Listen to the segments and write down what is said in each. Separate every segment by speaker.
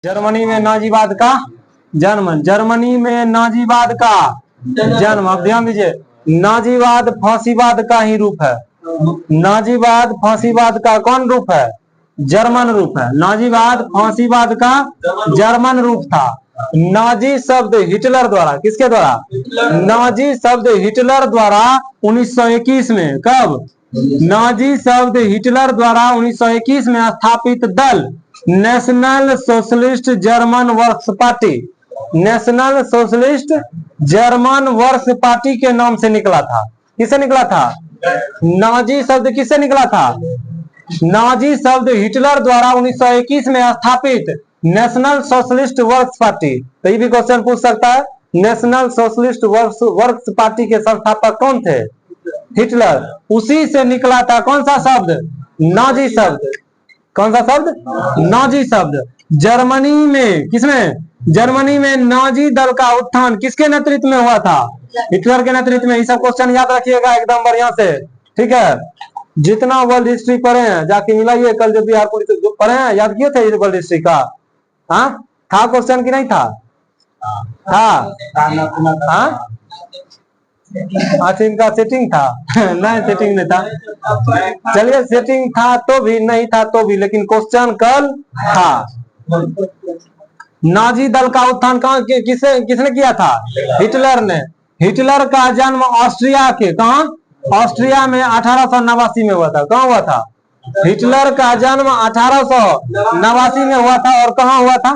Speaker 1: Germany में नाजीवाद का जन्म। जर्मनी में नाजीवाद का जन्म। अब ध्यान दीजिए, नाजीवाद फांसीवाद का ही रूप है। नाजीवाद फांसीवाद का कौन रूप है? जर्मन रूप है। नाजीवाद फांसीवाद का जर्मन रूप था। नाजी शब्द हिटलर द्वारा, किसके द्वारा? नाजी शब्द हिटलर द्वारा 1921 में, कब? नाजी शब्द हिटलर द्वारा 1921 में स्थापित दल national socialist German works party, national socialist German works party के नाम से निकला था। किससे निकला था? नाजी शब्द किससे निकला था? नाजी शब्द हिटलर द्वारा 1921 में स्थापित नेशनल सोशलिस्ट वर्क्स पार्टी। तो ये भी क्वेश्चन पूछ सकता है, नेशनल सोशलिस्ट वर्क्स पार्टी के संस्थापक कौन थे? हिटलर। उसी से निकला था कौन सा शब्द? नाजी शब्द। कौन सा शब्द? नाजी शब्द। जर्मनी में, किसमें? जर्मनी में नाजी दल का उत्थान किसके नेतृत्व में हुआ था? हिटलर के नेतृत्व में। ये सब क्वेश्चन याद रखिएगा एकदम बढ़िया से, ठीक है। जितना वर्ल्ड हिस्ट्री पढ़े हैं जाके मिलाइए, कल जो बिहार पुलिस जो पढ़े हैं याद किए थे वर्ल्ड हिस्ट्री का? हाँ था क्वेश्चन की नहीं था? था। हाँ अच्छा, इनका सेटिंग था नहीं, सेटिंग नहीं था। चलिए, सेटिंग था तो भी, नहीं था तो भी, लेकिन क्वेश्चन कल था। नाजी दल का उत्थान कहाँ किसने किया था? हिटलर ने। हिटलर का जन्म ऑस्ट्रिया के, कहाँ? ऑस्ट्रिया में 1889 में हुआ था। कहाँ हुआ था? हिटलर का जन्म 1889 में हुआ था। और कहाँ हुआ था?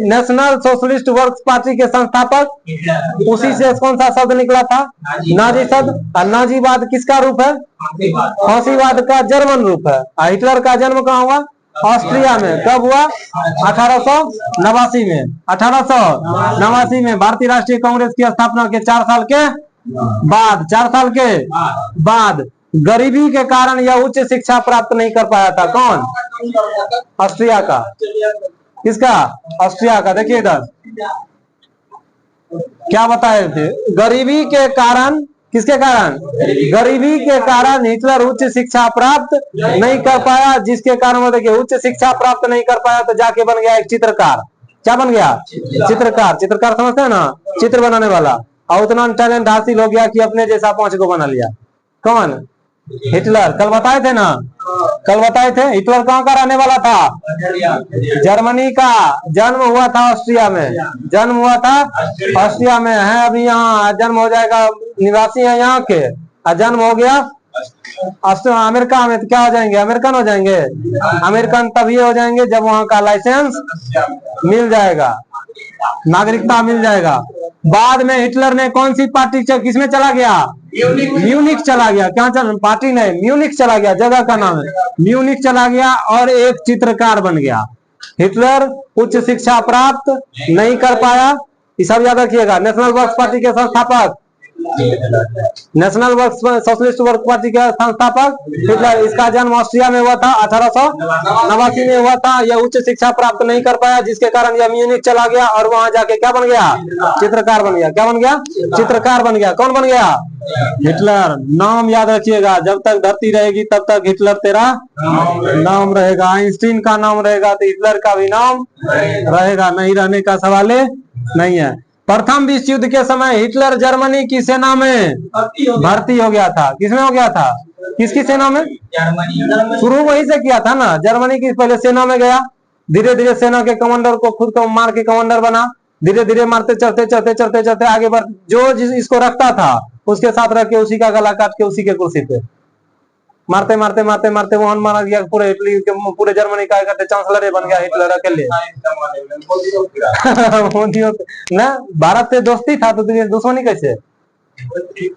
Speaker 1: नेशनल सोशलिस्ट वर्क्स पार्टी के संस्थापक। उसी से कौन सा शब्द निकला था? नाजी शब्द। और नाजीवाद किसका रूप है? फांसीवाद का जर्मन रूप है। हिटलर का जन्म कहाँ हुआ? ऑस्ट्रिया में। कब हुआ? 1889 में। 1889 में भारतीय राष्ट्रीय कांग्रेस की स्थापना के 4 साल के बाद, 4 साल के बाद गरीबी के कारण यह उच्च शिक्षा प्राप्त नहीं कर पाया था। कौन? ऑस्ट्रिया का। किसका? ऑस्ट्रिया का। देखिए इधर क्या बताए थे, गरीबी के कारण। किसके कारण? गरीबी के कारण हिटलर उच्च शिक्षा प्राप्त नहीं कर पाया, जिसके कारण वो देखिए उच्च शिक्षा प्राप्त नहीं कर पाया तो जाके बन गया एक चित्रकार। क्या बन गया? चित्रकार। चित्रकार समझते हैं ना, चित्र बनाने वाला। और उतना टैलेंट हासिल हो गया कि अपने जैसा 5 को बना लिया। कौन? हिटलर। कल बताए थे ना, कल बताए थे। हिटलर कहाँ का रहने वाला था? जर्मनी का। जन्म हुआ था ऑस्ट्रिया में। जन्म हुआ था ऑस्ट्रिया में है। अभी यहाँ जन्म हो जाएगा, निवासी है यहाँ के। जन्म हो गया अमेरिका में, तो क्या हो जाएंगे? अमेरिकन हो जाएंगे। अमेरिकन तभी हो जाएंगे जब वहाँ का लाइसेंस मिल जाएगा, नागरिकता मिल जाएगा। बाद में हिटलर ने कौन सी पार्टी किसमें चला गया? म्यूनिख चला गया। क्या चला? पार्टी नहीं, म्यूनिख चला गया, जगह का नाम है। म्यूनिख चला गया और एक चित्रकार बन गया। हिटलर उच्च शिक्षा प्राप्त नहीं कर पाया, ये सब याद रखिएगा। नेशनल वर्क्स पार्टी के संस्थापक, national works socialist work party के संस्थापक हिटलर। इसका जन्म ऑस्ट्रिया में हुआ था, 1889 में हुआ था। यह उच्च शिक्षा प्राप्त नहीं कर पाया, जिसके कारण यह म्यूनिख चला गया और वहां जाके क्या बन गया? चित्रकार बन गया। क्या बन गया? चित्रकार बन गया। कौन बन गया? हिटलर। नाम याद रखिएगा, जब तक धरती रहेगी तब तक हिटलर तेरा नाम रहेगा। आइंस्टीन का नाम रहेगा तो हिटलर का भी नाम रहेगा, नहीं रहने का सवाल नहीं है। प्रथम विश्व युद्ध के समय हिटलर जर्मनी की सेना में भर्ती हो गया था। किसमें हो गया था? किसकी सेना में? शुरू वहीं से किया था ना, जर्मनी की। पहले सेना में गया, धीरे धीरे सेना के कमांडर को खुद को मार के कमांडर बना। धीरे धीरे मारते चढ़ते चढ़ते चढ़ते चढ़ते आगे बढ़, जो इसको रखता था उसके साथ रख के उसी का गला काट के उसी के कुर्सी पे मारते मारते मारते मारते वहां मारा गया। पूरे इटली के, पूरे जर्मनी का कहते चांसलर बन गया हिटलर अकेले ना। भारत से दोस्ती था तो दुश्मनी कैसे?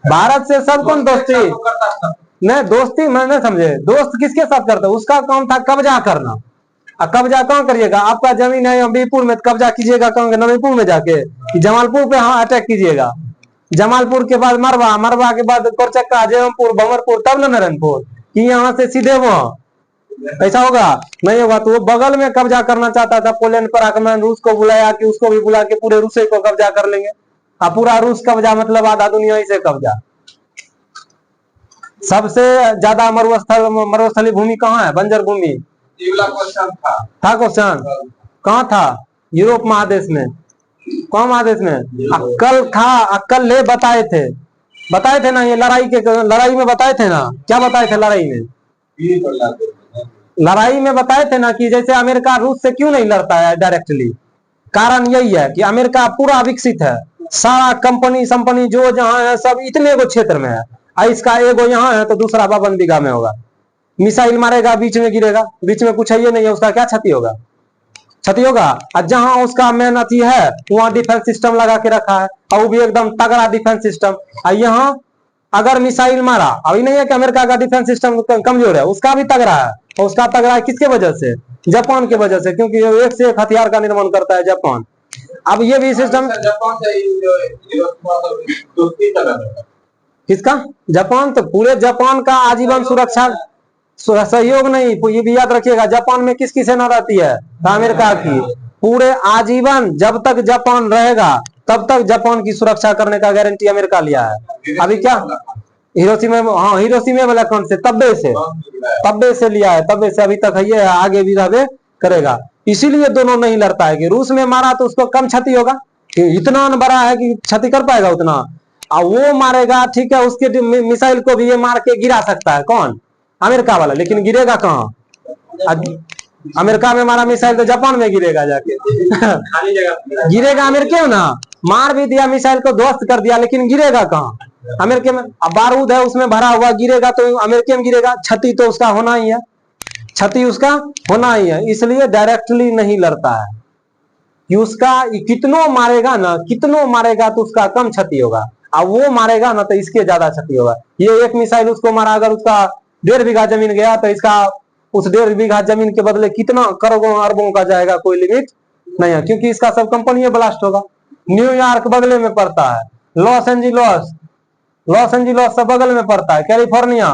Speaker 1: भारत से सब कौन दोस्ती? नहीं, दोस्ती मैं नहीं समझे। दोस्त किसके साथ करता? उसका काम था कब्जा करना। कब्जा कहाँ करिएगा? आपका जमीन है अम्बीपुर में, कब्जा कीजिएगा कहाँ? नवीपुर में जाके, जमालपुर पे हाँ अटैक कीजिएगा। जमालपुर के बाद मरवा, मरवा के बाद कोरचक्का, जयमपुर, भंवरपुर, तब न नारायणपुर, कि यहाँ से सीधे वहां। ऐसा होगा? नहीं होगा। तो वो बगल में कब्जा करना चाहता था। पोलैंड पर आक्रमण, रूस को बुलाया कि उसको भी बुला के पूरे रूस को कब्जा कर लेंगे। पूरा रूस कब्जा मतलब आधा दुनिया ही से कब्जा। सबसे ज्यादा मरुस्थलीय भूमि कहाँ है? बंजर भूमि। था क्वेश्चन। कहाँ था? यूरोप महादेश में। कौन महादेश में? अक्कल था, अक्कल ले बताए थे ना, ये लड़ाई में बताए थे ना, क्या बताए थे लड़ाई में? लड़ाई में बताए थे ना कि जैसे अमेरिका रूस से क्यों नहीं लड़ता है डायरेक्टली, कारण यही है कि अमेरिका पूरा विकसित है, सारा कंपनी जो जहां है सब इतने को क्षेत्र में है, इसका एगो यहाँ है तो दूसरा 52 बीघा में होगा। मिसाइल मारेगा बीच में गिरेगा, बीच में कुछ है ये नहीं है, उसका क्या क्षति होगा? क्षति होगा। और जहां उसका मेन अथी है वहां डिफेंस सिस्टम लगा के रखा है, और वो भी एकदम तगड़ा डिफेंस सिस्टम। और यहाँ अगर मिसाइल मारा, अभी नहीं है कि अमेरिका का डिफेंस सिस्टम कमजोर है, उसका भी तगड़ा है। और उसका तगड़ा है किसके वजह से? जापान के वजह से, क्योंकि एक से एक हथियार का निर्माण करता है जापान। अब ये भी सिस्टम किसका? जापान। तो पूरे जापान का आजीवन सुरक्षा सहयोग नहीं, ये भी याद रखिएगा, जापान में किसकी सेना रहती है? अमेरिका की। पूरे आजीवन जब तक जापान रहेगा तब तक जापान की सुरक्षा करने का गारंटी अमेरिका लिया है। अभी क्या हिरोशिमा, हाँ हिरोशिमा वाला कौन से तब्बे से लिया है, तब्बे से अभी तक है, ये आगे भी रहे करेगा। इसीलिए दोनों नहीं लड़ता है कि रूस में मारा तो उसको कम क्षति होगा, कि इतना बड़ा है कि क्षति कर पाएगा उतना, और वो मारेगा ठीक है, उसके मिसाइल को भी ये मार के गिरा सकता है। कौन? अमेरिका वाला। लेकिन गिरेगा कहाँ? अमेरिका में मारा मिसाइल तो जापान में गिरेगा जाके गिरेगा अमेरिका में ना, मार भी दिया मिसाइल को ध्वस्त कर दिया, लेकिन गिरेगा कहाँ? अमेरिका में। अब बारूद है उसमें भरा हुआ, गिरेगा तो अमेरिका में गिरेगा, क्षति तो उसका होना ही है, क्षति उसका होना ही है। इसलिए डायरेक्टली नहीं लड़ता है कि उसका कितनों मारेगा तो उसका कम क्षति होगा, अब वो मारेगा ना तो इसके ज्यादा क्षति होगा। ये एक मिसाइल उसको मारा, अगर उसका 1.5 बीघा जमीन गया तो इसका उस 1.5 बीघा जमीन के बदले कितना करोड़ों अरबों का जाएगा, कोई लिमिट नहीं है, क्योंकि इसका सब कंपनी ब्लास्ट होगा। न्यूयॉर्क बगले में पड़ता है, लॉस एंजिलोस सब बगल में पड़ता है, कैलिफोर्निया।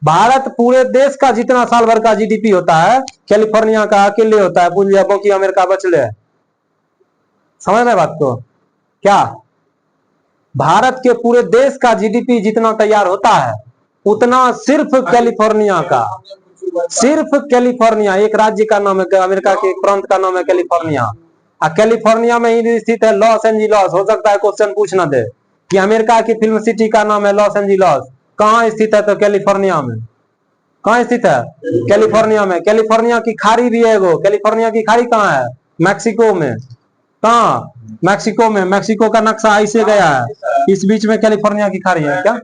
Speaker 1: भारत पूरे देश का जितना साल भर का जीडीपी होता है कैलिफोर्निया का अकेले होता है, पूंजी बाकी अमेरिका बचले है। समझ रहे बात को? क्या भारत के पूरे देश का जीडीपी जितना तैयार होता है उतना सिर्फ कैलिफोर्निया का, सिर्फ कैलिफोर्निया एक राज्य का नाम है, अमेरिका के एक प्रांत का नाम है कैलिफोर्निया। कैलिफोर्निया में ही स्थित है लॉस एंजिलोस। हो सकता है क्वेश्चन पूछना दे कि अमेरिका की फिल्म सिटी का नाम है लॉस एंजिलोस, कहाँ स्थित है? तो कैलिफोर्निया में। कहाँ स्थित है? कैलिफोर्निया में। कैलिफोर्निया की खाड़ी भी है वो। कैलिफोर्निया की खाड़ी कहाँ है? मैक्सिको में। कहाँ? मैक्सिको में। मैक्सिको का नक्शा ऐसे गया है, इस बीच में कैलिफोर्निया की खाड़ी है क्या?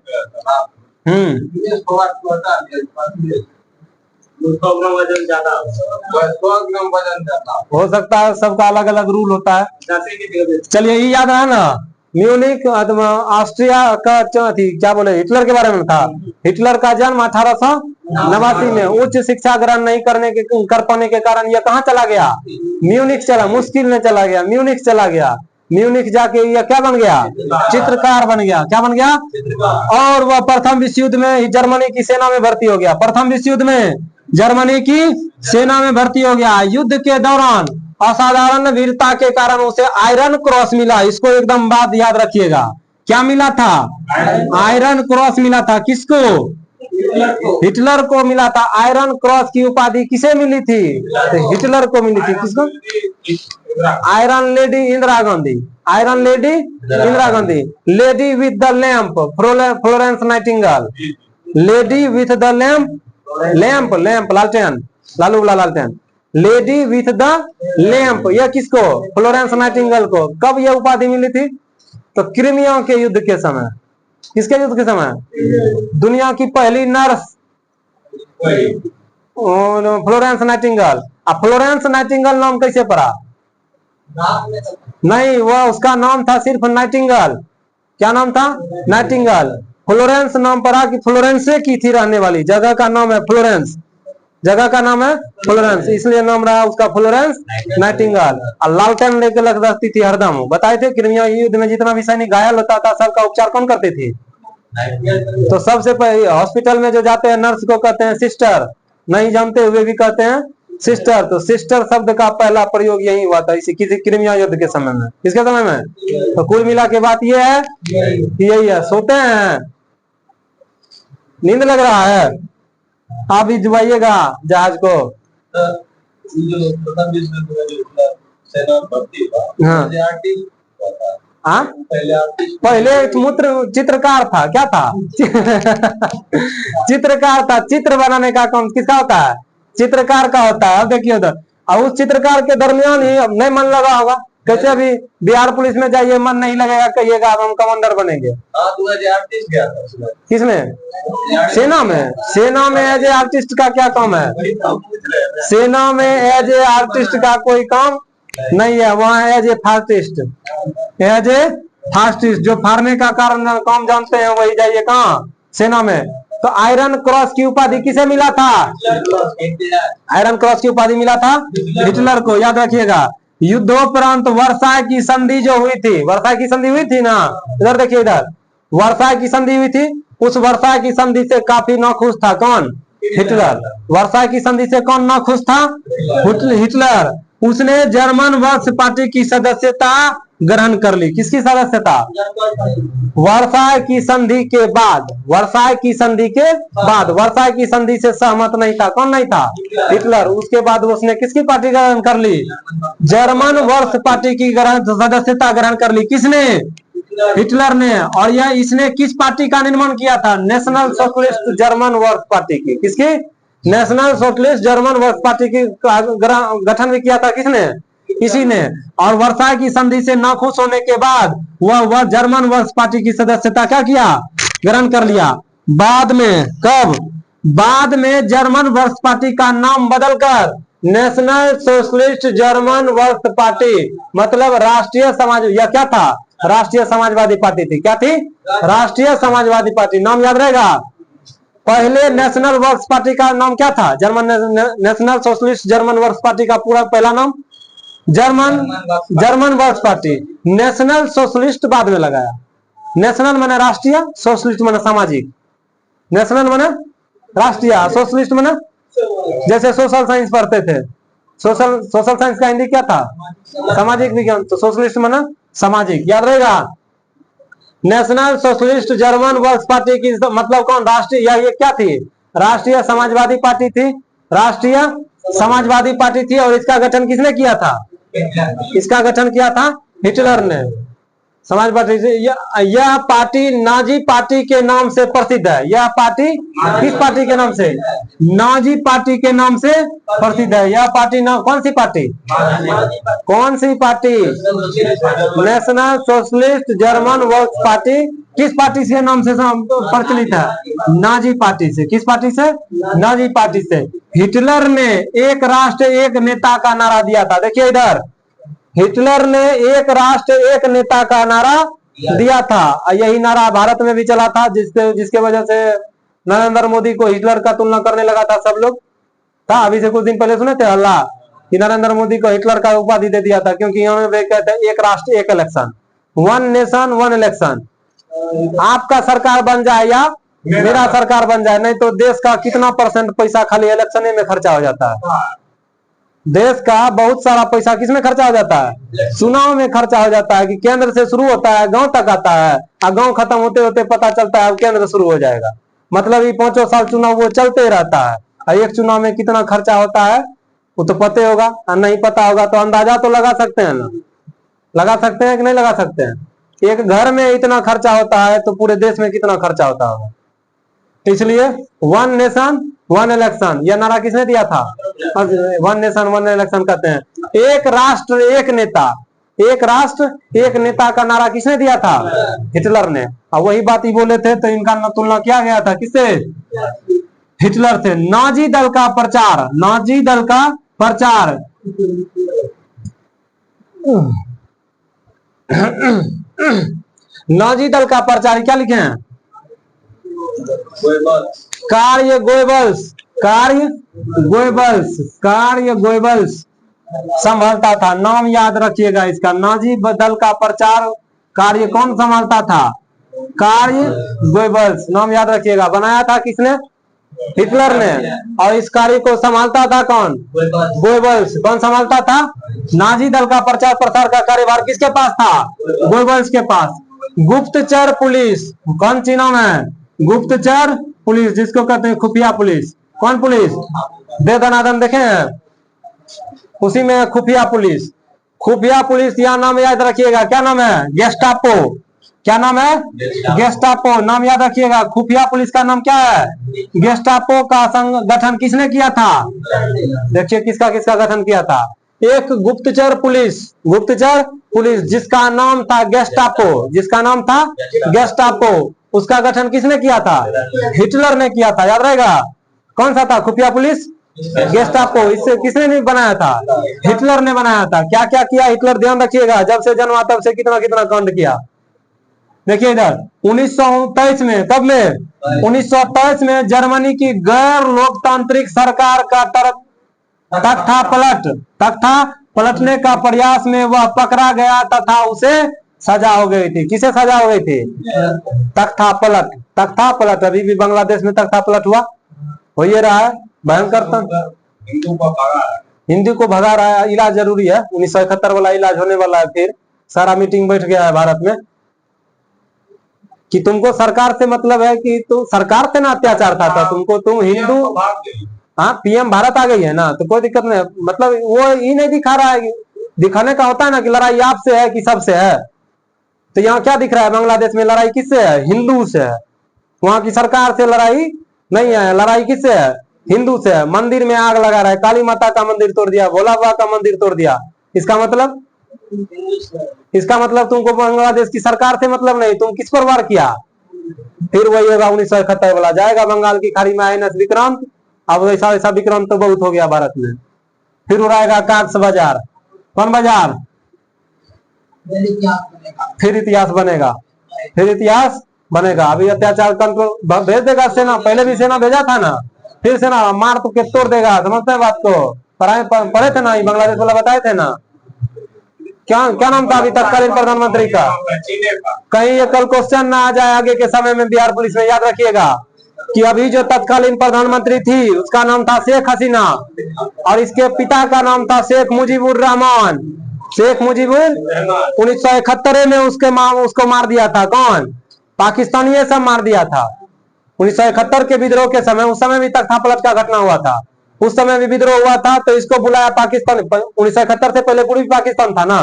Speaker 1: हो सकता है, सबका अलग अलग रूल होता है। चलिए ये याद रहा ना, म्यूनिक ऑस्ट्रिया का क्या बोले, हिटलर के बारे में था। हिटलर का जन्म 1889 में। उच्च शिक्षा ग्रहण नहीं कर पाने के कारण यह कहाँ चला गया? म्यूनिक चला, मुश्किल में चला गया, म्यूनिक चला गया। म्यूनिक जाके यह क्या बन गया? चित्रकार बन गया। क्या बन गया? और वह प्रथम विश्व युद्ध में जर्मनी की सेना में भर्ती हो गया। प्रथम विश्व युद्ध में जर्मनी की सेना में भर्ती हो गया। युद्ध के दौरान असाधारण वीरता के कारण उसे आयरन क्रॉस मिला। इसको एकदम बात याद रखिएगा, क्या मिला था? आयरन क्रॉस मिला था। किसको? हिटलर को मिला था। आयरन क्रॉस की उपाधि किसे मिली थी? तो हिटलर को मिली थी। किसको? Iron lady Indira Gandhi. Iron lady Indira Gandhi. Lady with the lamp Florence Nightingale. Lady with the lamp लालटेन, लालू लालटेन। लेडी विथ द लैंप, यह किसको? फ्लोरेंस नाइटिंगेल को। कब यह उपाधि मिली थी? तो क्रीमिया के युद्ध के समय। किसके युद्ध के समय? दुनिया की पहली nurse Florence Nightingale. Florence Nightingale नाम कैसे पड़ा? नहीं, वह उसका नाम था सिर्फ नाइटिंगेल। क्या नाम था? नाइटिंगेल। फ्लोरेंस नाम पड़ा कि फ्लोरेंसे की थी रहने वाली, जगह का नाम है फ्लोरेंस, जगह का नाम है फ्लोरेंस, इसलिए नाम रहा उसका फ्लोरेंस नाइटिंगेल। और लालटेन लेकर लग रखती थी हरदम। बताए थे क्रीमिया युद्ध में जितना भी सैनिक घायल होता था सबका उपचार कौन करते थे? तो सबसे पहले हॉस्पिटल में जो जाते हैं नर्स को कहते हैं सिस्टर, नहीं जानते हुए भी कहते हैं सिस्टर। तो सिस्टर शब्द का पहला प्रयोग यही हुआ था इसी किसी क्रीमिया युद्ध के समय में। किसके समय में? तो कुल मिला के बात ये है, यही है। सोते हैं, नींद लग रहा है, आप भी डुबाइएगा जहाज को।
Speaker 2: जो प्रथम विश्व युद्ध में जो सेना भर्ती हुआ,
Speaker 1: हाँ हाँ पहले चित्रकार था, क्या था? चित्रकार था। चित्र बनाने का काम किसका होता है? चित्रकार का होता है। अब देखिए उधर, और उस चित्रकार के दरमियान ही अब नहीं मन लगा होगा। कैसे अभी बिहार पुलिस में जाइए, मन नहीं लगेगा, कहिएगा हम कमांडर बनेंगे।
Speaker 2: 2038 गया था
Speaker 1: किसमें? सेना में। सेना में एज ए आर्टिस्ट का क्या काम है? सेना में एज ए आर्टिस्ट का कोई काम नहीं है। वहाँ एज ए फास्टिस्ट, एज ए फास्टिस्ट जो फाड़ने का कारण काम जानते हैं वही जाइए कहाँ? सेना में। तो आयरन क्रॉस की उपाधि किसे मिला था? आयरन क्रॉस की उपाधि मिला था हिटलर को, याद रखिएगा। युद्धोपरांत वर्साय की संधि जो हुई थी, वर्साय की संधि हुई थी ना, इधर देखिए, इधर वर्साय की संधि हुई थी। उस वर्साय की संधि से काफी नाखुश था कौन? हिटलर। वर्साय की संधि से कौन नाखुश था? हिटलर। उसने जर्मन वर्क्स पार्टी की सदस्यता ग्रहण कर ली। किसकी सदस्यता? वर्साय की संधि के बाद। वर्साय की संधि के बाद, वर्साय की संधि से सहमत नहीं था। कौन नहीं था? हिटलर। उसके बाद उसने किसकी पार्टी ग्रहण कर ली? जर्मन वर्क्स पार्टी की सदस्यता ग्रहण कर ली। किसने? हिटलर ने। और यह इसने किस पार्टी का निर्माण किया था? National socialist German works party की। किसकी? National socialist German works party की गठन भी किया था। किसने? इसी ने। और वर्साय की संधि से नाखुश होने के बाद वह जर्मन वर्क्स पार्टी की सदस्यता क्या किया? ग्रहण कर लिया। बाद में, कब? बाद में जर्मन वर्क्स पार्टी का नाम बदलकर national socialist German works party, मतलब राष्ट्रीय समाज, यह क्या था? राष्ट्रीय समाजवादी पार्टी थी। क्या थी? राष्ट्रीय समाजवादी पार्टी। नाम याद रहेगा। पहले नेशनल वर्क्स पार्टी का नाम क्या था? National socialist German works party का पूरा पहला नाम German works party. National socialist बाद में लगाया। नेशनल माने राष्ट्रीय, सोशलिस्ट माने सामाजिक। नेशनल माने राष्ट्रीय, सोशलिस्ट माने जैसे सोशल साइंस पढ़ते थे, सोशल साइंस का हिंदी क्या था? सामाजिक विज्ञान। तो सोशलिस्ट माने सामाजिक, याद रहेगा। National socialist German works party की मतलब कौन? राष्ट्रीय, ये क्या थी? राष्ट्रीय समाजवादी पार्टी थी। राष्ट्रीय समाजवादी पार्टी थी। और इसका गठन किसने किया था? इसका गठन किया था हिटलर ने। समाजवादी से यह पार्टी नाजी पार्टी के नाम से प्रसिद्ध है। यह पार्टी किस पार्टी के नाम से? नाजी पार्टी के नाम से प्रसिद्ध है। यह पार्टी कौन सी पार्टी? कौन सी party? National socialist German works party. किस पार्टी से नाम से प्रचलित है? नाजी पार्टी से। किस पार्टी से? नाजी पार्टी से। हिटलर ने एक राष्ट्र एक नेता का नारा दिया था। देखिए इधर, हिटलर ने एक राष्ट्र एक नेता का नारा दिया था। यही नारा भारत में भी चला था, जिसके वजह से नरेंद्र मोदी को हिटलर का तुलना करने लगा था सब लोग। था अभी से कुछ दिन पहले सुने थे अल्लाह कि नरेंद्र मोदी को हिटलर का उपाधि दे दिया था, क्योंकि इन्होंने कहते हैं एक राष्ट्र एक election, one nation one election. आपका सरकार बन जाए या मेरा सरकार बन जाए, नहीं तो देश का कितना % पैसा खाली इलेक्शन में खर्चा हो जाता है। देश का बहुत सारा पैसा किसमें खर्चा हो जाता है? चुनाव में खर्चा हो जाता है। कि केंद्र से शुरू होता है, गांव तक आता है, और गांव खत्म होते होते पता चलता है केंद्र शुरू हो जाएगा। मतलब ये 5 साल चुनाव वो चलते रहता है। और एक चुनाव में कितना खर्चा होता है वो तो पता होगा, और नहीं पता होगा तो अंदाजा तो लगा सकते हैं ना? लगा सकते हैं कि नहीं लगा सकते हैं? एक घर में इतना खर्चा होता है तो पूरे देश में कितना खर्चा होता होगा। इसलिए वन नेशन वन इलेक्शन यह नारा किसने दिया था? वन नेशन वन इलेक्शन कहते हैं। एक राष्ट्र एक नेता, एक राष्ट्र एक नेता का नारा किसने दिया था? हिटलर ने। और वही बात ही बोले थे तो इनका तुलना किया गया था किससे? हिटलर थे। नाजी दल का प्रचार, नाजी दल का प्रचार नाजी दल का प्रचार क्या लिखे हैं? कार्य गोयबल्स, कार्य गोयबल्स, कार्य गोयबल्स संभालता था। नाम याद रखिएगा इसका। नाजी दल का प्रचार कार्य कौन संभालता था? कार्य गोयबल्स। नाम याद रखिएगा। बनाया था किसने? हिटलर ने। और इस कार्य को संभालता था कौन? गोयबल्स। कौन संभालता था? नाजी दल का प्रचार प्रसार का कार्यभार किसके पास था? गोयबल्स के पास। गुप्तचर पुलिस कौन सी नाम है? गुप्तचर पुलिस, जिसको कहते हैं खुफिया पुलिस। कौन पुलिस? दे दनादन देखे हैं? उसी में खुफिया पुलिस। खुफिया पुलिस, यह नाम याद रखिएगा, क्या नाम है? गेस्टापो। क्या नाम है? गेस्टापो, नाम याद रखिएगा। खुफिया पुलिस का नाम क्या है? गेस्टापो का गठन किसने किया था? देखिए किसका किसका गठन किया था। एक गुप्तचर पुलिस, गुप्तचर पुलिस जिसका नाम था गेस्टापो, जिसका नाम था गेस्टापो, उसका गठन किसने किया था? हिटलर ने किया था, याद रहेगा। कौन सा था खुफिया पुलिस? गेस्टापो। इससे किसने नहीं बनाया था? हिटलर ने बनाया था। क्या क्या किया हिटलर, ध्यान रखिएगा। जब से जन्मा तब से कितना कितना कांड किया। देखिए इधर 1929 में, कब में? 1929 में जर्मनी की गैर लोकतांत्रिक सरकार का तख्ता पलटने का प्रयास में वह पकड़ा गया तथा उसे सजा हो गई थी। किसे सजा हो गई थी? तख्ता पलट। तख्ता पलट, अभी भी बांग्लादेश में तख्ता पलट हुआ हो ये रहा है, भयंकर। हिंदू को भगा रहा है। इलाज जरूरी है, 1971 वाला इलाज होने वाला है। फिर सारा मीटिंग बैठ गया है भारत में कि तुमको सरकार से मतलब है, कि तुम सरकार से ना अत्याचार था, तुमको, तुम हिंदू। हाँ, पीएम भारत आ गई है ना, तो कोई दिक्कत नहीं। मतलब वो ही नहीं दिखा रहा है, दिखाने का होता है ना कि लड़ाई आपसे है कि सबसे है। तो यहाँ क्या दिख रहा है? बांग्लादेश में लड़ाई किससे है? हिंदू से है। वहां की सरकार से लड़ाई नहीं है, लड़ाई किससे है? हिंदू से है। मंदिर में आग लगा रहा है, काली माता का मंदिर तोड़ दिया, भोला बाबा का मंदिर तोड़ दिया। इसका मतलब तुमको बांग्लादेश की सरकार से मतलब नहीं, तुम किस पर वार किया? फिर वही होगा 1971 वाला, जाएगा बंगाल की खाड़ी में INS विक्रांत। अब ऐसा ऐसा विक्रांत तो बहुत हो गया भारत में। फिर उड़ाएगा काक्स बाजार। कौन बाजार? फिर इतिहास बनेगा, फिर इतिहास बनेगा। अभी अत्याचार कंट्रोल भेज देगा सेना, पहले भी सेना भेजा था ना, फिर सेना मार तो के तोड़ देगा। समझते हैं बात को? पढ़े थे ना, बांग्लादेश वाला बताए थे ना। क्या क्या नाम था अभी तत्कालीन प्रधानमंत्री का? कहीं ये कल क्वेश्चन ना आ जाए आगे के समय में बिहार पुलिस में, याद रखिएगा कि अभी जो तत्कालीन प्रधानमंत्री थी उसका नाम था शेख हसीना, और इसके पिता का नाम था शेख मुजीबुर रहमान। शेख मुजीबुर 1971 में उसको मार दिया था। कौन? पाकिस्तानी सब मार दिया था 1971 के विद्रोह के समय। उस समय भी तख्ता पलट का घटना हुआ था, उस समय भी विद्रोह हुआ था, तो इसको बुलाया पाकिस्तान। 1971 से पहले पूरी पाकिस्तान था ना,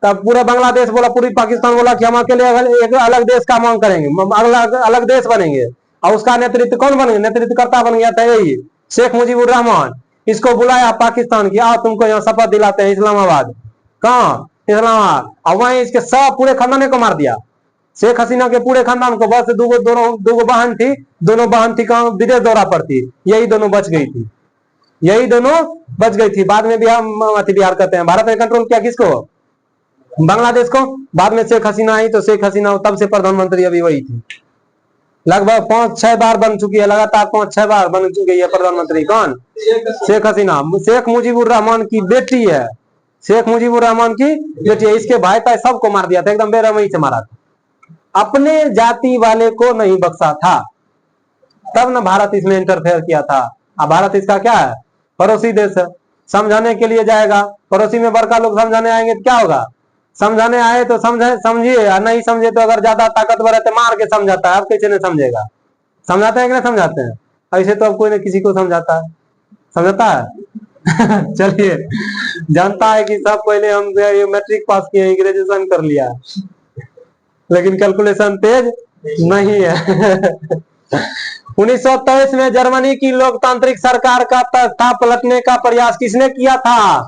Speaker 1: तब पूरा बांग्लादेश बोला, पूरी पाकिस्तान बोला कि हम अकेले एक अलग देश का मांग करेंगे, अलग देश बनेंगे। और उसका नेतृत्व कौन बन गया? नेतृत्वकर्ता बन गया था यही शेख मुजीबुर रहमान। इसको बुलाया पाकिस्तान की, आओ तुमको यहाँ शपथ दिलाते हैं इस्लामाबाद। कहाँ? इस्लामाबाद। और वहीं इसके सब पूरे खानदान को मार दिया, शेख हसीना के पूरे खानदान को। बस दोनों बहन थी, दोनों बहन थी कहाँ? विदेश दौरा पर थी, यही दोनों बच गई थी, यही दोनों बच गई थी। बाद में बिहार कहते हैं। भारत ने कंट्रोल किया किसको? बांग्लादेश को। बाद में शेख हसीना आई, तो शेख हसीना तब से प्रधानमंत्री अभी वही थी। लगभग 5-6 बार बन चुकी है, लगातार 5-6 बार बन चुकी है प्रधानमंत्री। कौन? शेख हसीना। शेख मुजीबुर रहमान की बेटी है, शेख मुजीबुर रहमान की बेटी है। इसके भाई ताई सबको मार दिया था, एकदम बेरहमी से मारा था, अपने जाति वाले को नहीं बख्शा था। तब न भारत इसमें इंटरफेयर किया था। अब भारत इसका क्या है? पड़ोसी देश है। समझाने के लिए जाएगा, पड़ोसी में बड़का लोग समझाने आएंगे तो क्या होगा? समझाने आए तो समझिए, या नहीं समझे तो अगर ज्यादा ताकतवर है तो मार के समझाता है। अब कैसे नहीं समझेगा? समझाते हैं कि नहीं समझाते हैं? ऐसे तो अब कोई न किसी को समझाता है, समझाता है। चलिए, जानता है कि सब पहले हम मैट्रिक पास किए, ग्रेजुएशन कर लिया, लेकिन कैलकुलेशन तेज नहीं है। 1923 में जर्मनी की लोकतांत्रिक सरकार का तख्ता पलटने का प्रयास किसने किया था?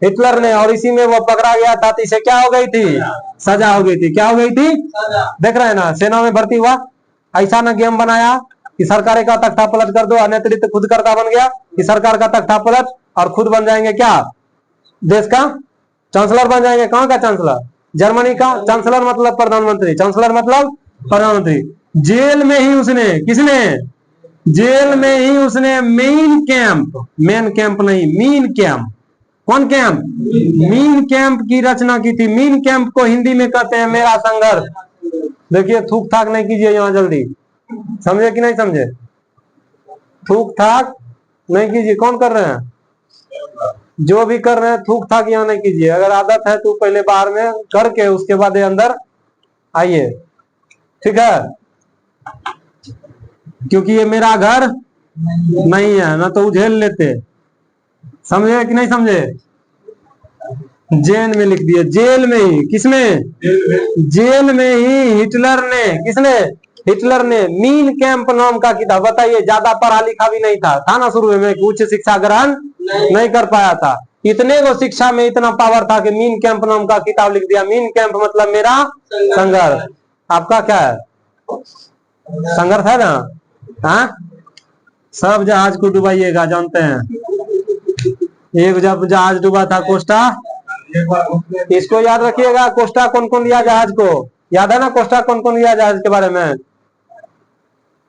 Speaker 1: हिटलर ने। और इसी में वो पकड़ा गया था, इसे क्या हो गई थी? सजा हो गई थी। क्या हो गई थी? देख रहे हैं ना, सेना में भर्ती हुआ। ऐसा ना गेम बनाया कि सरकार का तख्ता पलट कर दो, और नेतृत्व खुद करता बन गया कि सरकार का तख्ता पलट, और खुद बन जाएंगे क्या? देश का चांसलर बन जाएंगे। कहाँ का चांसलर? जर्मनी का। चांसलर मतलब प्रधानमंत्री, चांसलर मतलब प्रधानमंत्री। जेल में ही उसने, किसने? जेल में ही उसने मेन कैंप नहीं, मीन कैंप। कौन कैंप? मीन कैंप की रचना की थी। मीन कैंप को हिंदी में कहते हैं मेरा संघर्ष। देखिए, थूक थाक नहीं कीजिए यहाँ जल्दी, समझे कि नहीं समझे? थूक थाक नहीं कीजिए। कौन कर रहे हैं? जो भी कर रहे हैं, थूक थाक यहाँ नहीं कीजिए। अगर आदत है तो पहले बाहर में करके उसके बाद अंदर आइए, ठीक है? क्योंकि ये मेरा घर नहीं है ना, तो उझेल लेते। समझे कि नहीं समझे? जेल में लिख दिया, जेल में ही, किसमें, जेल में ही हिटलर ने, किसने, हिटलर ने मीन कैंप नाम का किताब, बताइए, ज्यादा पढ़ा लिखा भी नहीं था ना शुरू में, उच्च शिक्षा ग्रहण नहीं कर पाया था, इतने को शिक्षा में इतना पावर था कि मीन कैंप नाम का किताब लिख दिया। मीन कैंप मतलब मेरा संघर्ष। आपका क्या है, संघर्ष है ना। हाँ, सब जहाज को डुबाइएगा, जानते हैं। एक जब जहाज डूबा था कोस्टा, इसको याद रखिएगा, कोस्टा कौन कौन लिया जहाज को, याद है ना, कोस्टा कौन कौन लिया जहाज के बारे में,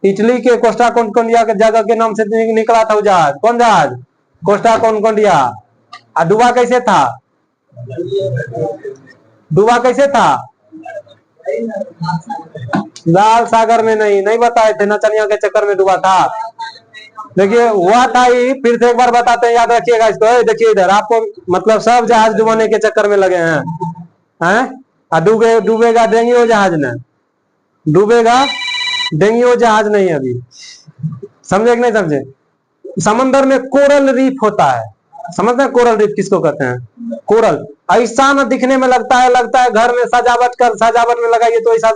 Speaker 1: इटली के कोस्टा कौन कौन लिया जगह के नाम से निकला था वो जहाज, कौन जहाज, कोस्टा कौन कौन लिया, और डूबा कैसे था, डूबा कैसे था, लाल सागर में नहीं बताए थे, नचनिया के चक्कर में डूबा था। देखिए हुआ था ही, फिर से एक बार बताते हैं, याद रखिएगा इसको। देखिए इधर आपको, मतलब सब जहाज डुबाने के चक्कर में लगे हैं, डूबेगा देंगे वो जहाज ने, डूबेगा देंगे वो जहाज नहीं। अभी समझे कि नहीं समझे। समंदर में कोरल रीफ होता है, समझते हैं कोरल रीफ किसको कहते हैं, कोरल। ऐसा ना दिखने में लगता है घर में सजावट में लगाइए तो ऐसा,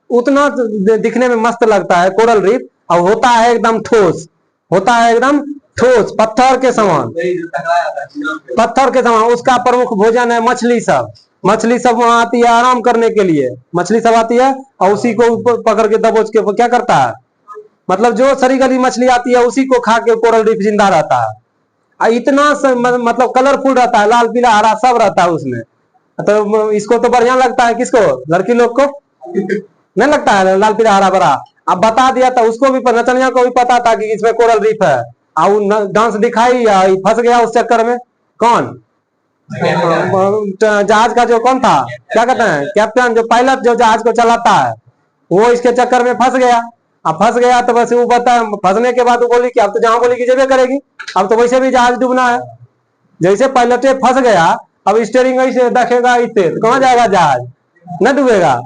Speaker 1: उतना दिखने में मस्त लगता है कोरल रीफ, और होता है एकदम ठोस, होता है एकदम ठोस, पत्थर के समान, पत्थर के समान। उसका प्रमुख भोजन है मछली सब, मछली सब वहां आती है आराम करने के लिए, मछली सब आती है और उसी को पकड़ के दबोच के क्या करता है, मतलब जो सरी गली मछली आती है उसी को खा के कोरल रीफ जिंदा रहता है। इतना मतलब कलरफुल रहता है, लाल पीला हरा सब रहता है उसमें। तो इसको तो बढ़िया लगता है, किसको, लड़की लोग को नहीं लगता है लाल पीला हरा भरा। अब बता दिया था उसको भी, नचनिया को भी पता था कि इसमें कोरल रीफ है, और डांस दिखाई, फंस गया उस चक्कर में। कौन, जहाज का जो कौन था, क्या कहते हैं, कैप्टन, जो पायलट जो जहाज को चलाता है, वो इसके चक्कर में फंस गया। अब फंस गया तो बस वो बता, फंसने के बाद वो बोली कि अब तो जहां बोली कि जेबे करेगी, अब तो वैसे भी जहाज डूबना है। जैसे पायलटे फंस गया, अब स्टीयरिंग ऐसे देखेगा इतने, तो कहाँ जाएगा जहाज, न डूबेगा।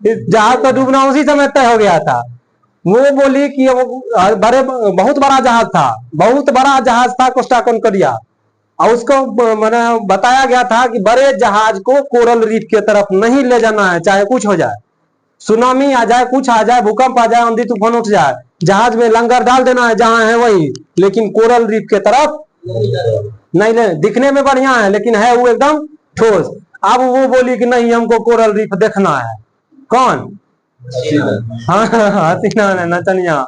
Speaker 1: जहाज तो डूबना उसी समय तय हो गया था। वो बोली कि वो बहुत बड़ा जहाज था, बहुत बड़ा जहाज था कोस्टा कॉन्कॉर्डिया, और उसको मैंने बताया गया था कि बड़े जहाज को कोरल रीफ की तरफ नहीं ले जाना है, चाहे कुछ हो जाए, सुनामी आ जाए, कुछ आ जाए, भूकंप आ जाए, आंधी तूफान उठ जाए, जहाज में लंगर डाल देना है जहां है वही, लेकिन कोरल रीफ के तरफ नहीं ले। दिखने में बढ़िया है लेकिन है वो एकदम ठोस। अब वो बोली कि नहीं हमको कोरल रीफ देखना है। कौन, हाँ हसीना ने, नचनिया,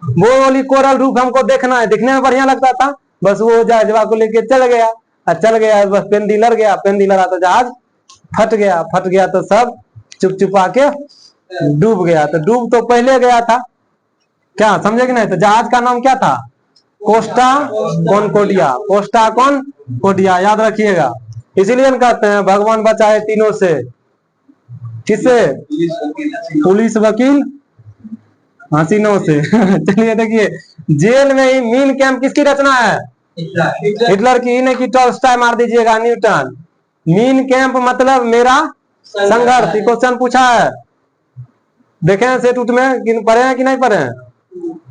Speaker 1: वो बोली कोरल रीफ हमको देखना है, दिखने में बढ़िया लगता था, बस वो जहाजवा को लेके चल गया, बस पेन दिलर गया, पेन दिलरा तो जहाज फट गया तो सब चुपचुपा के डूब गया। तो डूब तो पहले गया था, क्या समझे कि नहीं। तो जहाज का नाम क्या था, कोस्टा कॉन्कॉर्डिया, कोस्टा कॉन्कॉर्डिया, याद रखिएगा। इसीलिए कहते हैं भगवान बचाए तीनों से, किससे, पुलिस वकील हसीनों से। चलिए देखिए, जेल में ही मीन कैंप किसकी रचना है, हिटलर की, नहीं कि टॉल्स्टॉय मार दीजिएगा, न्यूटन। मीन कैंप मतलब मेरा संघर्ष, क्वेश्चन पूछा है, देखे हैं सेट उठ में, पढ़े हैं कि नहीं पढ़े हैं,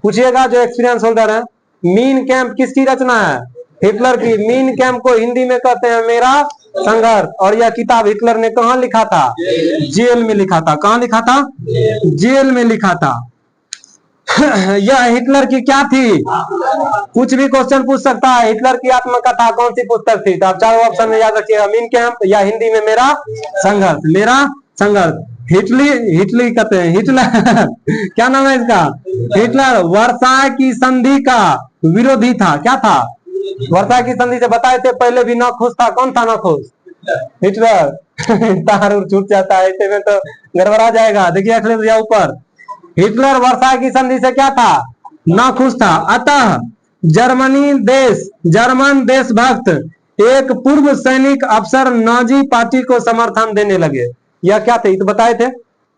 Speaker 1: पूछिएगा जो एक्सपीरियंस होल्डर है। मीन कैंप किसकी रचना है, हिटलर की। मीन कैंप को हिंदी में कहते हैं मेरा संघर्ष, और यह किताब हिटलर ने कहाँ लिखा था, जेल में लिखा था। कहाँ लिखा था, जेल में लिखा था। यह हिटलर की क्या थी, कुछ भी क्वेश्चन पूछ सकता है। हिटलर की आत्मकथा कौन सी पुस्तक थी, तो आप चारों ऑप्शन में याद रखिएगा, मीन कैंप या हिंदी में मेरा संघर्ष, मेरा संघर्ष। हिटली कहते हैं, हिटलर क्या नाम है इसका, हिटलर वर्साय की संधि का विरोधी था। क्या था, वर्साय की संधि से बताए थे पहले भी ना खुश था। कौन था ना खुश, हिटलर। तार छूट जाता है ऐसे में तो गड़बड़ा जाएगा। देखिए अखिलेश ऊपर, हिटलर वर्साय की संधि से क्या था, ना खुश था। अतः जर्मन देशभक्त एक पूर्व सैनिक अफसर नाजी पार्टी को समर्थन देने लगे। यह क्या थे, तो बताए थे,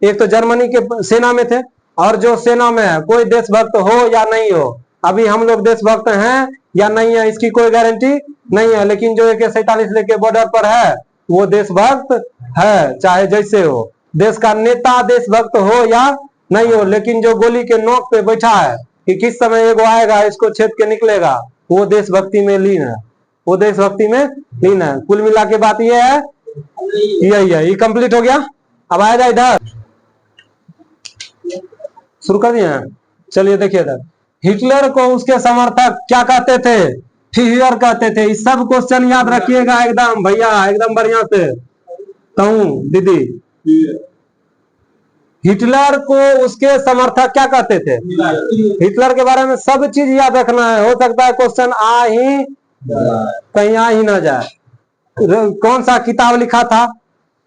Speaker 1: एक तो जर्मनी के सेना में थे, और जो सेना में है कोई देशभक्त हो या नहीं हो, अभी हम लोग देशभक्त हैं या नहीं है इसकी कोई गारंटी नहीं है, लेकिन जो AK-47 लेके बॉर्डर पर है वो देशभक्त है, चाहे जैसे हो, देश का नेता देशभक्त हो या नहीं हो, लेकिन जो गोली के नोक पे बैठा है कि किस समय एगो आएगा इसको छेद के निकलेगा, वो देशभक्ति में लीन है, वो देशभक्ति में लीन है। कुल मिला के बात यह है यही है, ये कंप्लीट हो गया। अब आएगा इधर, शुरू कर दिए हैं। चलिए देखिए इधर, हिटलर को उसके समर्थक क्या कहते थे? फीहर कहते थे। इस सब क्वेश्चन याद रखिएगा एकदम भैया, एकदम बढ़िया से। दीदी, हिटलर को उसके समर्थक क्या कहते थे? हिटलर के बारे में सब चीज याद रखना है। हो सकता है क्वेश्चन कहीं आ ही ना जाए। कौन सा किताब लिखा था?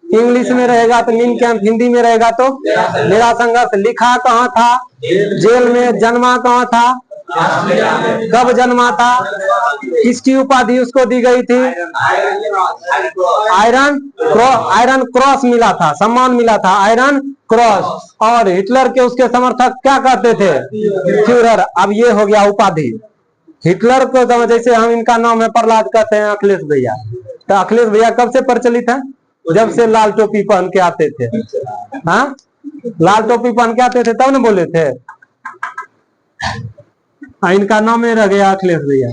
Speaker 1: इंग्लिश में रहेगा तो मीन कैंप, हिंदी में रहेगा तो मेरा संघर्ष। लिखा कहाँ था? जेल में। जन्मा कहाँ था? कब जन्मा था? किसकी उपाधि उसको दी गई थी? आयरन क्रॉस मिला था, सम्मान मिला था, आयरन क्रॉस। और हिटलर के उसके समर्थक क्या कहते थे? फ्यूरर। अब ये हो गया उपाधि। हिटलर को जैसे हम, इनका नाम है प्रहलाद, कहते हैं अखिलेश भैया। तो अखिलेश भैया कब से प्रचलित है? जब से लाल टोपी पहन के आते थे। हाँ, लाल टोपी पहन के आते थे तब न बोले थे। इनका नाम ही रह गया अखिलेश भैया।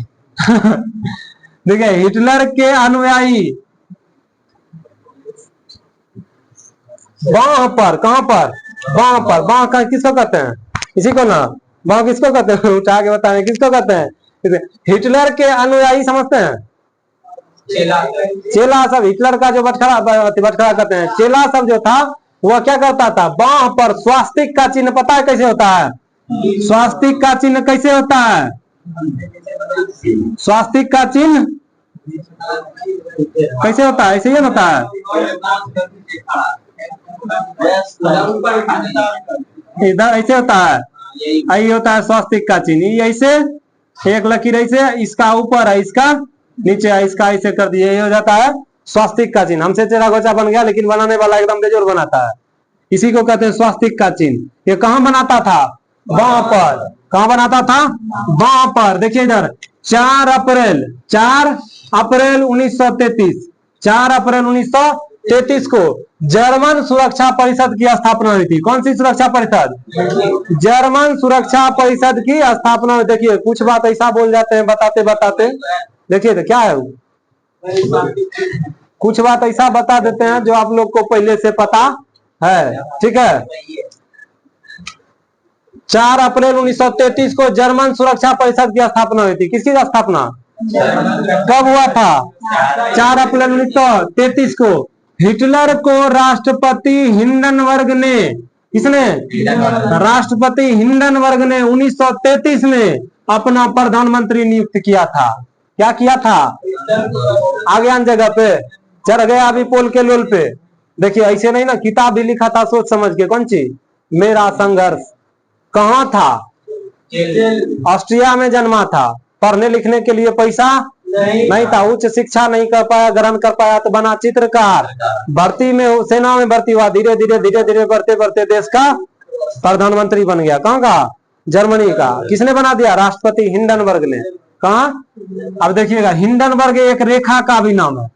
Speaker 1: देखिए, हिटलर के अनुयायी बाह पर, कहां पर? बाह पर। बाह किसको कहते हैं? इसी को ना। बाह किसको कहते हैं? उठा के बताएं, किसको कहते हैं? हिटलर के अनुयायी समझते हैं? चेला सब। हिटलर का जो बटखरा कहते हैं, चेला सब जो था वह क्या करता था? बाह पर स्वास्तिक का चिन्ह, पता है कैसे होता है? स्वास्तिक का चिन्ह कैसे होता है? स्वास्तिक का चिन्ह कैसे होता है? ऐसे ही होता है। इधर ऐसे होता है, यही होता है स्वास्तिक का चिन्ह। ऐसे एक लकीर ऐसे, इसका ऊपर है, इसका नीचे है, इसका ऐसे कर दिए, ये हो जाता है स्वास्तिक का चिन्ह। हमसे चेहरा गोचा बन गया, लेकिन बनाने वाला एकदम बेजोर बनाता है। इसी को कहते हैं स्वास्तिक का चिन्ह। ये कहां बनाता था? बांह पर। कहां बनाता था? बांह पर। देखिए इधर, 4 अप्रैल 1933, 4 अप्रैल 1933 को जर्मन सुरक्षा परिषद की स्थापना हुई थी। कौन सी सुरक्षा परिषद? जर्मन सुरक्षा परिषद की स्थापना हुई। देखिए, कुछ बात ऐसा बोल जाते हैं बताते बताते। देखिए तो क्या है वो, कुछ बात ऐसा बता देते हैं जो आप लोग को पहले से पता है। ठीक है, 4 अप्रैल 1933 को जर्मन सुरक्षा परिषद की स्थापना हुई थी। किसकी स्थापना? कब हुआ था? 4 अप्रैल 1933 को। हिटलर को राष्ट्रपति हिंडनबर्ग ने, किसने? राष्ट्रपति हिंडनबर्ग ने 1933 में अपना प्रधानमंत्री नियुक्त किया था। क्या किया था? आ गया जगह पे, चढ़ गया अभी पोल के लोल पे। देखिए, ऐसे नहीं ना, किताब भी लिखा था सोच समझ के। कौन चीज? मेरा संघर्ष। कहाँ था? ऑस्ट्रिया में जन्मा था। पढ़ने लिखने के लिए पैसा नहीं था, उच्च शिक्षा नहीं कर पाया, ग्रहण कर पाया, तो बना चित्रकार। भर्ती में, सेना में भर्ती हुआ। धीरे धीरे बढ़ते बढ़ते देश का प्रधानमंत्री बन गया। कहाँ का? जर्मनी का। किसने बना दिया? राष्ट्रपति हिंडनबर्ग ने। कहा? अब देखिएगा, हिंडनबर्ग एक रेखा का भी नाम है।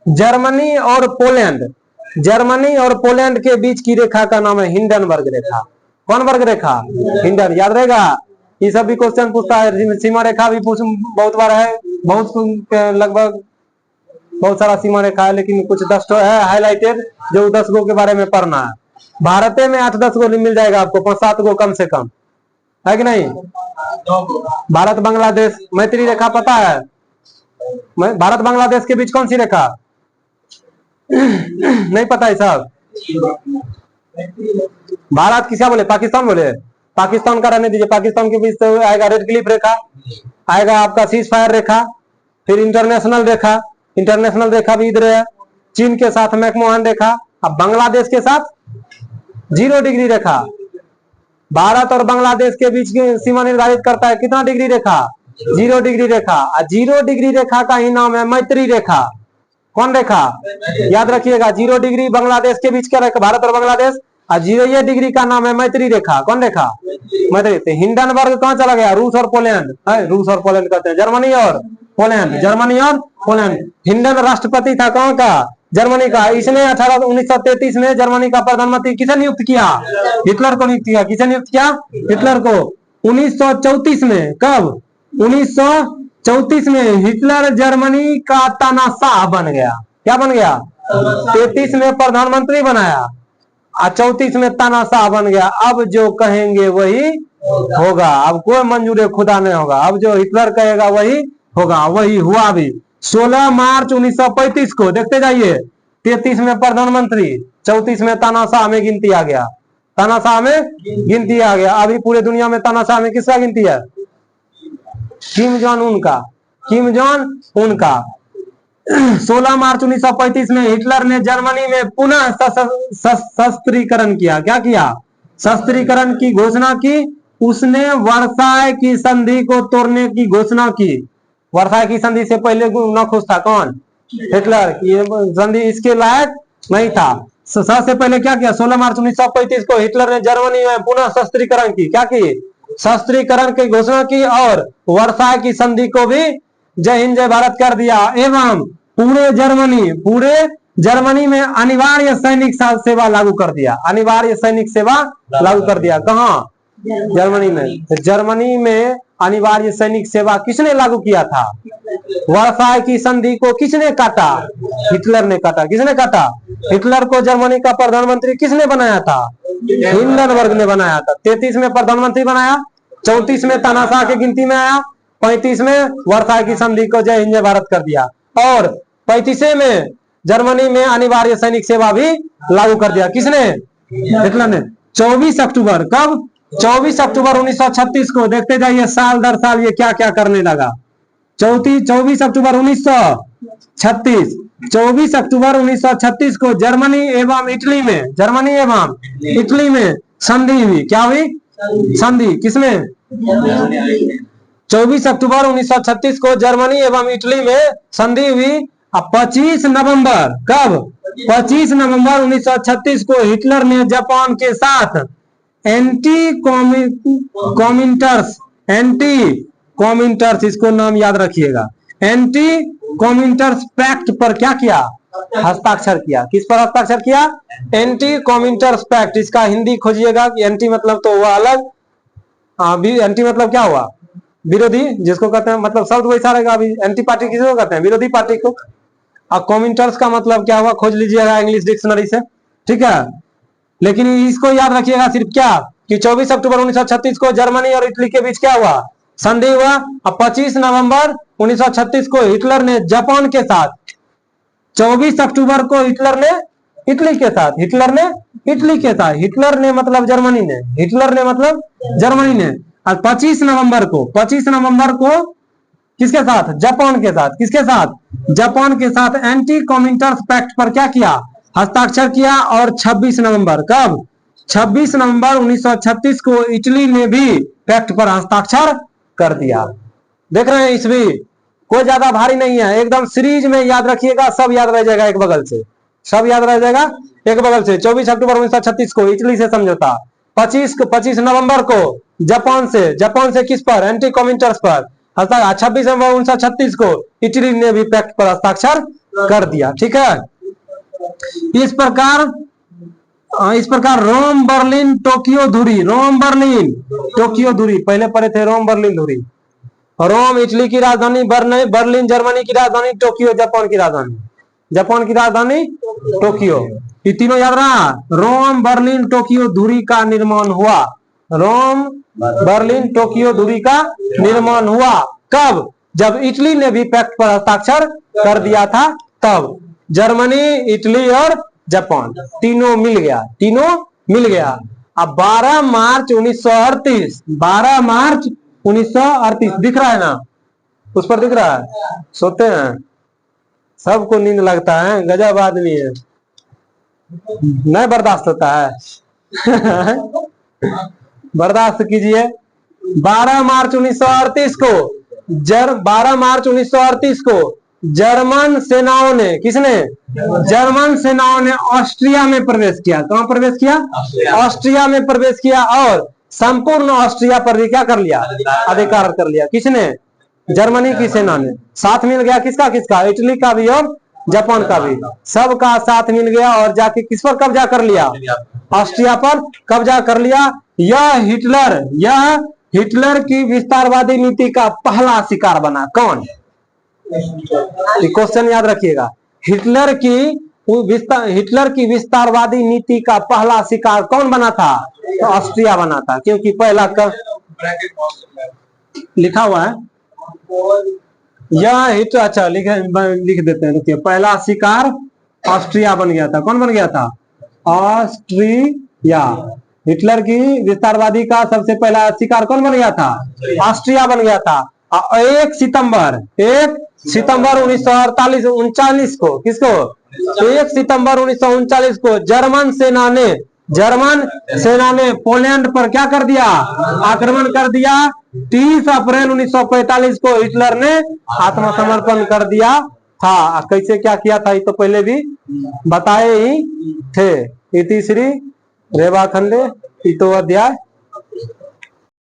Speaker 1: जर्मनी और पोलैंड, जर्मनी और पोलैंड के बीच की रेखा का नाम है हिंडनबर्ग रेखा। कौन वर्ग रेखा? हिंडन। याद रहेगा, ये सब भी क्वेश्चन पूछता है। सीमा रेखा भी बहुत बार है, बहुत लगभग बहुत सारा सीमा रेखा है, लेकिन कुछ 10 है हाईलाइटेड, जो 10 गो के बारे में पढ़ना है। भारत में 8-10 गो मिल जाएगा आपको, 5-7 गो कम से कम, है कि नहीं? भारत बांग्लादेश मैत्री रेखा पता है? भारत बांग्लादेश के बीच कौन सी रेखा? नहीं पता है साहब। भारत किसा बोले? पाकिस्तान बोले? पाकिस्तान का रहने दीजिए। पाकिस्तान के बीच से आएगा रेड क्लिफ रेखा, आएगा आपका सीज फायर रेखा, फिर इंटरनेशनल रेखा। इंटरनेशनल रेखा भी इधर है। चीन के साथ मैकमोहन रेखा। अब बांग्लादेश के साथ 0 डिग्री रेखा। भारत और बांग्लादेश के बीच की सीमा निर्धारित करता है कितना डिग्री रेखा? 0 डिग्री रेखा। 0 डिग्री रेखा का ही नाम है मैत्री रेखा। कौन रेखा? याद रखिएगा, 0 डिग्री बांग्लादेश के बीच क्या रेखा? भारत और बांग्लादेश। और 0 डिग्री का नाम है मैत्री रेखा। कौन रेखा? मैत्री। तो हिंडनबर्ग कहाँ चला गया? रूस और पोलैंड है। रूस और पोलैंड कहते हैं, जर्मनी और पोलैंड, जर्मनी और पोलैंड। हिंडन राष्ट्रपति था कहाँ का? जर्मनी का। इसने 1933 में जर्मनी का प्रधानमंत्री किसे नियुक्त किया? हिटलर को नियुक्त किया। किसे नियुक्त किया? हिटलर को। 1934 में, कब? 1934 में हिटलर जर्मनी का तानाशाह बन गया। क्या बन गया? 33 में प्रधानमंत्री बनाया और 34 में तानाशाह बन गया। अब जो कहेंगे वही होगा, अब कोई मंजूर खुदा नहीं होगा, अब जो हिटलर कहेगा वही होगा। वही हुआ भी 16 मार्च 1935 को, देखते जाइए। 33 में प्रधानमंत्री, 34 में तानाशाह में गिनती आ गया, तानाशाह में गिनती आ गया। अभी पूरे दुनिया में तानाशाह में किसका गिनती है? किम जॉन उन का, किम जॉन उन का। 16 मार्च 1935 में हिटलर ने जर्मनी में पुनः शस्त्रीकरण किया। क्या किया? शस्त्रीकरण की घोषणा की। उसने वर्साय की संधि को तोड़ने की घोषणा की। वर्साय की संधि से पहले न खुश था कौन? हिटलर। ये संधि इसके लायक नहीं था। सबसे पहले क्या किया? 16 मार्च 1935 को हिटलर ने जर्मनी में पुनः शस्त्रीकरण की। क्या की? शस्त्रीकरण की घोषणा की और वर्साय की संधि को भी जय हिंद जय भारत कर दिया। एवं पूरे जर्मनी में अनिवार्य सैनिक सेवा लागू कर दिया। अनिवार्य सैनिक सेवा लागू कर दिया। कहाँ? जर्मनी में। तो जर्मनी में अनिवार्य सैनिक सेवा किसने लागू किया था? वर्साय की संधि को किसने काटा? हिटलर ने काटा। किसने काटा? हिटलर को जर्मनी का प्रधानमंत्री किसने बनाया था? हिंडनबर्ग ने बनाया था। 33 में प्रधानमंत्री बनाया, 34 में तानाशाह की गिनती में आया, 35 में वर्साय की संधि को जय हिंद जय भारत कर दिया और 35 में जर्मनी में अनिवार्य सैनिक सेवा भी लागू कर दिया। किसने? हिटलर ने। 24 अक्टूबर, कब? 24 अक्टूबर 1936 को, देखते जाइए साल दर साल ये क्या क्या करने लगा। 24 अक्टूबर 1936, 24 अक्टूबर 1936 को जर्मनी एवं इटली में संधि हुई। क्या हुई? संधि। किसमें? 24 अक्टूबर 1936 को जर्मनी एवं इटली में संधि हुई। 25 नवंबर, कब? 25 नवंबर 1936 को हिटलर ने जापान के साथ एंटी कॉमिंटर्स, इसको नाम याद रखिएगा, एंटी कॉमिंटर्स पैक्ट पर क्या किया? हस्ताक्षर किया। किस पर हस्ताक्षर किया? Anti Comintern pact. इसका हिंदी खोजिएगा कि एंटी मतलब तो हुआ अलग, एंटी मतलब क्या हुआ? विरोधी, जिसको कहते हैं, मतलब शब्द वैसा रहेगा। अभी एंटी पार्टी किसको कहते हैं? विरोधी पार्टी को। और कॉमिंटर्स का मतलब क्या हुआ? खोज लीजिएगा इंग्लिश डिक्शनरी से, ठीक है। लेकिन इसको याद रखिएगा सिर्फ क्या, कि 24 अक्टूबर 1936 को जर्मनी और इटली के बीच क्या हुआ? संधि हुआ। अब 25 नवंबर 1936 को हिटलर ने जापान के साथ, 24 अक्टूबर को हिटलर ने इटली के साथ, हिटलर ने मतलब जर्मनी ने, हिटलर ने मतलब जर्मनी ने। और 25 नवंबर को किसके साथ? जापान के साथ। किसके साथ? जापान के साथ एंटी कॉमिंटर्स पैक्ट पर क्या किया? हस्ताक्षर किया। और 26 नवंबर, कब? 26 नवंबर 1936 को इटली ने भी पैक्ट पर हस्ताक्षर कर दिया। देख रहे हैं, ईस्वी कोई ज्यादा भारी नहीं है, एकदम सीरीज में याद रखिएगा, सब याद रह जाएगा एक बगल से, सब याद रह जाएगा एक बगल से। 24 अक्टूबर 1936 को इटली से समझौता, 25 नवंबर को जापान से किस पर? एंटी कॉमिंटर्स पर हस्ताक्षर। 26 नवंबर 1936 को इटली ने भी पैक्ट पर हस्ताक्षर कर दिया। ठीक है। इस प्रकार रोम बर्लिन टोक्यो धुरी, पहले पढ़े थे रोम बर्लिन धुरी। रोम इटली की राजधानी, बर्लिन जर्मनी की राजधानी, टोक्यो जापान की राजधानी टोक्यो। ये तीनों याद रहा। रोम बर्लिन टोक्यो धुरी का निर्माण हुआ। रोम बर्लिन टोक्यो धुरी का निर्माण हुआ कब? जब इटली ने भी पैक्ट पर हस्ताक्षर कर दिया था तब। जर्मनी, इटली और जापान तीनों मिल गया। अब 12 मार्च 1938 दिख रहा है ना, उस पर दिख रहा है। सोते हैं, सबको नींद लगता है, गजब आदमी है, नहीं बर्दाश्त होता है। बर्दाश्त कीजिए। 12 मार्च 1938 को जर्मन सेनाओं ने, किसने? जर्मन सेनाओं ने ऑस्ट्रिया में प्रवेश किया। कहां प्रवेश किया? ऑस्ट्रिया में प्रवेश किया और संपूर्ण ऑस्ट्रिया पर भी क्या कर लिया? अधिकार कर लिया। किसने? जर्मनी की सेना ने। साथ मिल गया किसका? इटली का भी और जापान का भी, सबका साथ मिल गया और जाके किस पर कब्जा कर लिया? ऑस्ट्रिया पर कब्जा कर लिया। यह हिटलर की विस्तारवादी नीति का पहला शिकार बना। कौन? क्वेश्चन याद रखिएगा। हिटलर की हिटलर की विस्तारवादी नीति का पहला शिकार कौन बना था? तो ऑस्ट्रिया बना था, क्योंकि पहला
Speaker 2: ब्रैकेट
Speaker 1: लिखा हुआ है यह हिटलर, अच्छा लिख देते हैं, रुकिए। पहला शिकार ऑस्ट्रिया बन गया था। कौन बन गया था? ऑस्ट्रिया। हिटलर की विस्तारवादी का सबसे पहला शिकार कौन बन गया था? ऑस्ट्रिया बन गया था। 1 सितंबर 1939 को, किसको? 1 सितंबर 1939 को जर्मन सेना ने पोलैंड पर क्या कर दिया? आक्रमण कर दिया। 30 अप्रैल 1945 को हिटलर ने आत्मसमर्पण कर दिया था। कैसे क्या किया था ये तो पहले भी बताए ही थे। इति श्री रेवाखंडे इतो अध्याय